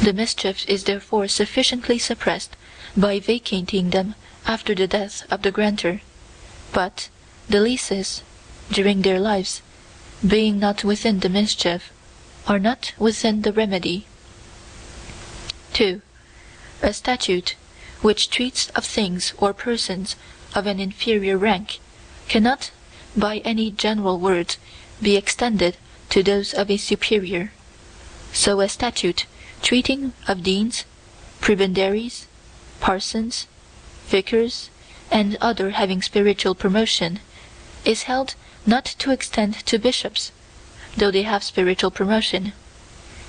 The mischief is therefore sufficiently suppressed by vacating them after the death of the grantor, but the leases, during their lives, being not within the mischief, are not within the remedy. 2. A statute which treats of things or persons of an inferior rank cannot, by any general words, be extended to those of a superior. So a statute treating of deans, prebendaries, parsons, vicars, and other having spiritual promotion, is held not to extend to bishops, though they have spiritual promotion,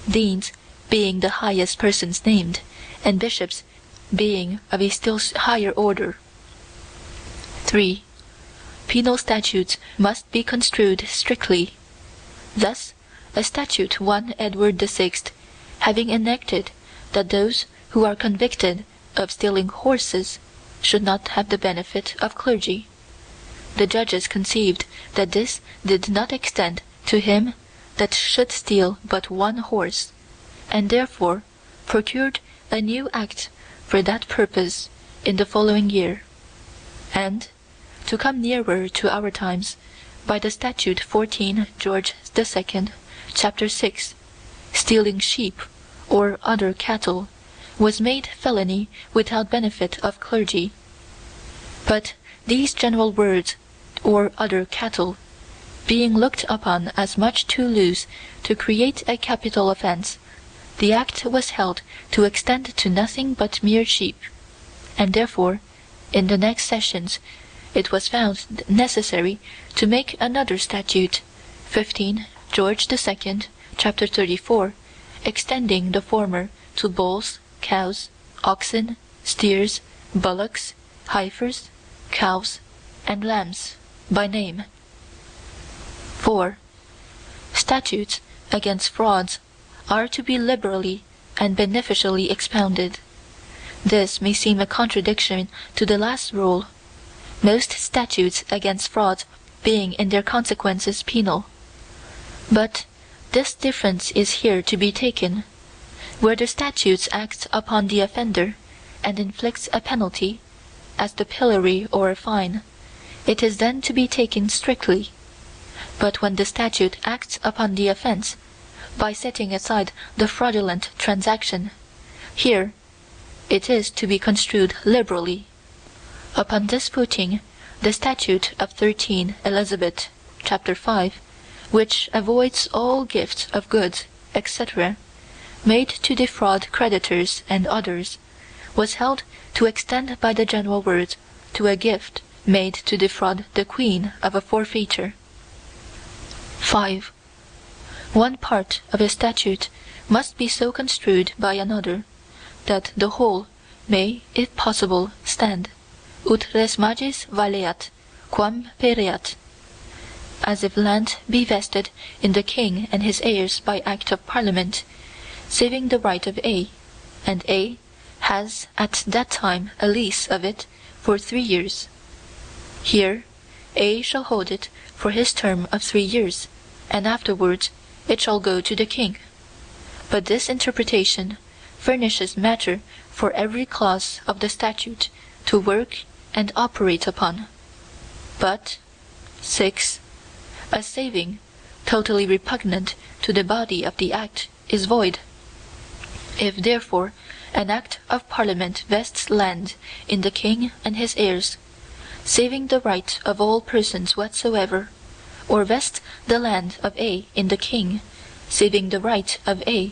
deans being the highest persons named, and bishops being of a still higher order. 3. Penal statutes must be construed strictly. Thus, a statute 1 Edward VI, having enacted that those who are convicted of stealing horses should not have the benefit of clergy. The judges conceived that this did not extend to him that should steal but one horse, and therefore procured a new act for that purpose in the following year. And, to come nearer to our times, by the statute 14 George II, chapter 6, stealing sheep or other cattle was made felony without benefit of clergy. But these general words, or other cattle, being looked upon as much too loose to create a capital offense, the act was held to extend to nothing but mere sheep, and therefore, in the next sessions, it was found necessary to make another statute, 15 George II, chapter 34, extending the former to bulls, cows, oxen, steers, bullocks, heifers, calves, and lambs, by name. 4. Statutes against frauds are to be liberally and beneficially expounded. This may seem a contradiction to the last rule, most statutes against frauds being in their consequences penal. But this difference is here to be taken. Where the statutes act upon the offender and inflicts a penalty, as the pillory or a fine, it is then to be taken strictly. But when the statute acts upon the offense, by setting aside the fraudulent transaction, here it is to be construed liberally. Upon this footing, the statute of 13 Elizabeth, chapter 5, which avoids all gifts of goods, etc., made to defraud creditors and others, was held to extend by the general words to a gift made to defraud the Queen of a forfeiture. 5. One part of a statute must be so construed by another, that the whole may, if possible, stand, ut res magis valeat, quam pereat, as if land be vested in the king and his heirs by act of parliament, saving the right of A, and A has at that time a lease of it for 3 years. Here A shall hold it for his term of 3 years, and afterwards it shall go to the king. But this interpretation furnishes matter for every clause of the statute to work and operate upon. But 6. A saving, totally repugnant to the body of the act, is void. If therefore an act of parliament vests land in the king and his heirs, saving the right of all persons whatsoever, or vests the land of A in the king, saving the right of A,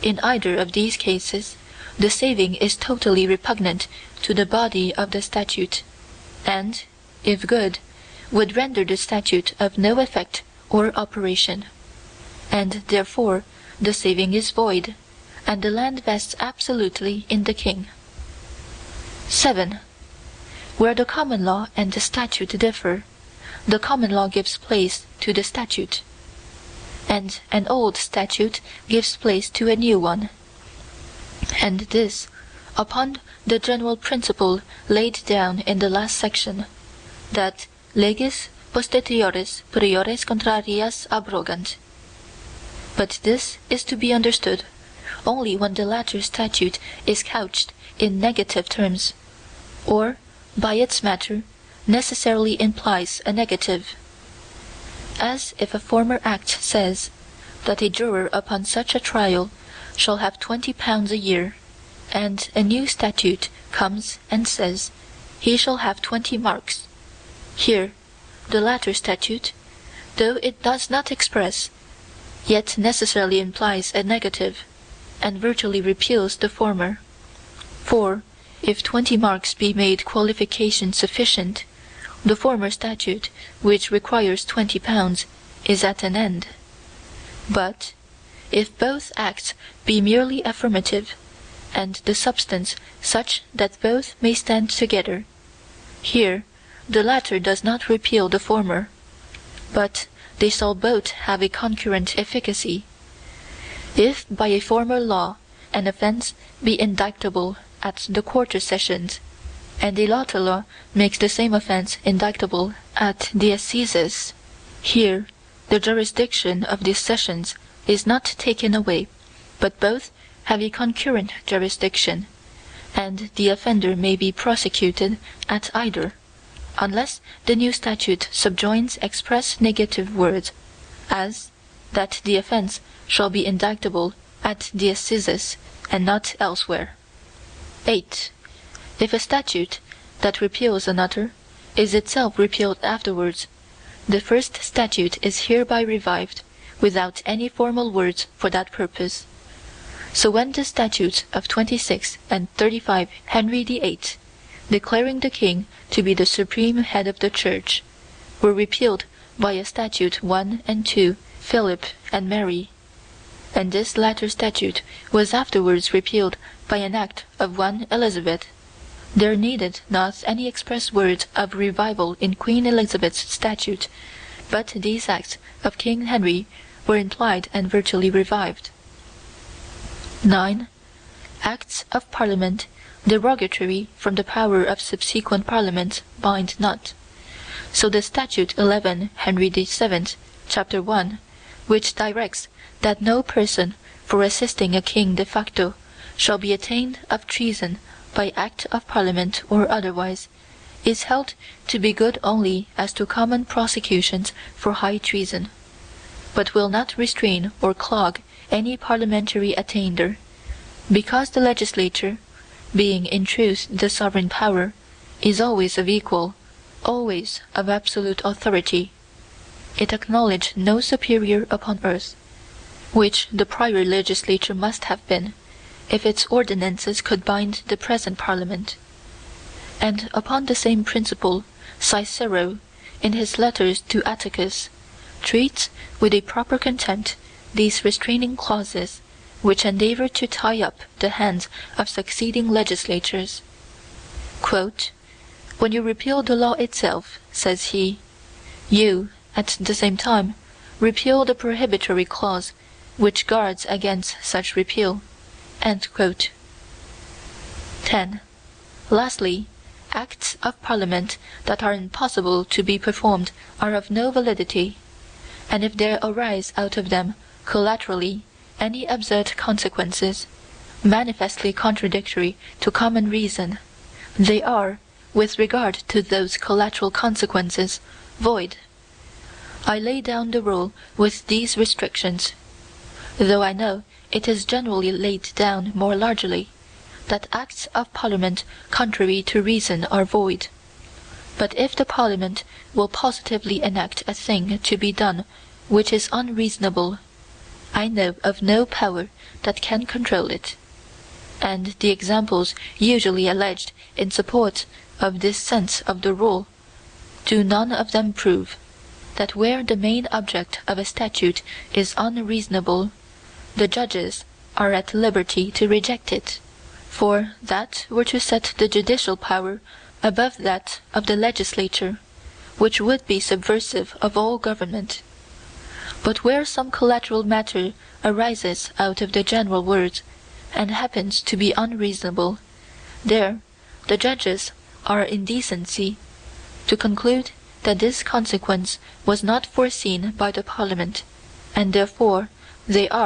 in either of these cases the saving is totally repugnant to the body of the statute, and, if good, would render the statute of no effect or operation, and therefore the saving is void, and the land vests absolutely in the king. 7. Where the common law and the statute differ, the common law gives place to the statute, and an old statute gives place to a new one, and this upon the general principle laid down in the last section, that leges posteriores priores contrarias abrogant. But this is to be understood only when the latter statute is couched in negative terms, or, by its matter, necessarily implies a negative. As if a former act says that a juror upon such a trial shall have £20 a year, and a new statute comes and says he shall have 20 marks. Here, the latter statute, though it does not express, yet necessarily implies a negative, and virtually repeals the former. For, if 20 marks be made qualification sufficient, the former statute, which requires £20, is at an end. But, if both acts be merely affirmative, and the substance such that both may stand together, here the latter does not repeal the former, but they shall both have a concurrent efficacy. If by a former law an offense be indictable at the quarter sessions, and a later law makes the same offense indictable at the assizes, here the jurisdiction of these sessions is not taken away, but both have a concurrent jurisdiction, and the offender may be prosecuted at either, unless the new statute subjoins express negative words, as that the offense shall be indictable at the assizes and not elsewhere. 8. If a statute that repeals another is itself repealed afterwards, the first statute is hereby revived, without any formal words for that purpose. So when the statutes of 26 and 35 Henry VIII, declaring the king to be the supreme head of the Church, were repealed by a statute 1 and 2 Philip and Mary, and this latter statute was afterwards repealed by an act of 1 Elizabeth, there needed not any express word of revival in Queen Elizabeth's statute, but these acts of King Henry were implied and virtually revived. 9. Acts of Parliament derogatory from the power of subsequent parliaments bind not. So the statute 11 Henry VII, chapter 1, which directs that no person for assisting a king de facto shall be attainted of treason by act of Parliament or otherwise, is held to be good only as to common prosecutions for high treason, but will not restrain or clog any parliamentary attainder, because the legislature, being in truth the sovereign power, is always of equal, always of absolute authority. It acknowledged no superior upon earth, which the prior legislature must have been, if its ordinances could bind the present Parliament. And upon the same principle Cicero, in his letters to Atticus, treats with a proper contempt these restraining clauses, which endeavor to tie up the hands of succeeding legislatures. Quote, "When you repeal the law itself," says he, "you, at the same time, repeal the prohibitory clause which guards against such repeal." 10. Lastly, acts of Parliament that are impossible to be performed are of no validity, and if there arise out of them collaterally any absurd consequences, manifestly contradictory to common reason, they are, with regard to those collateral consequences, void. I lay down the rule with these restrictions, though I know it is generally laid down more largely, that acts of Parliament contrary to reason are void. But if the Parliament will positively enact a thing to be done which is unreasonable, I know of no power that can control it. And the examples usually alleged in support of this sense of the rule do none of them prove that where the main object of a statute is unreasonable, the judges are at liberty to reject it, for that were to set the judicial power above that of the legislature, which would be subversive of all government. But where some collateral matter arises out of the general words, and happens to be unreasonable, there the judges are in decency to conclude that this consequence was not foreseen by the Parliament, and therefore they are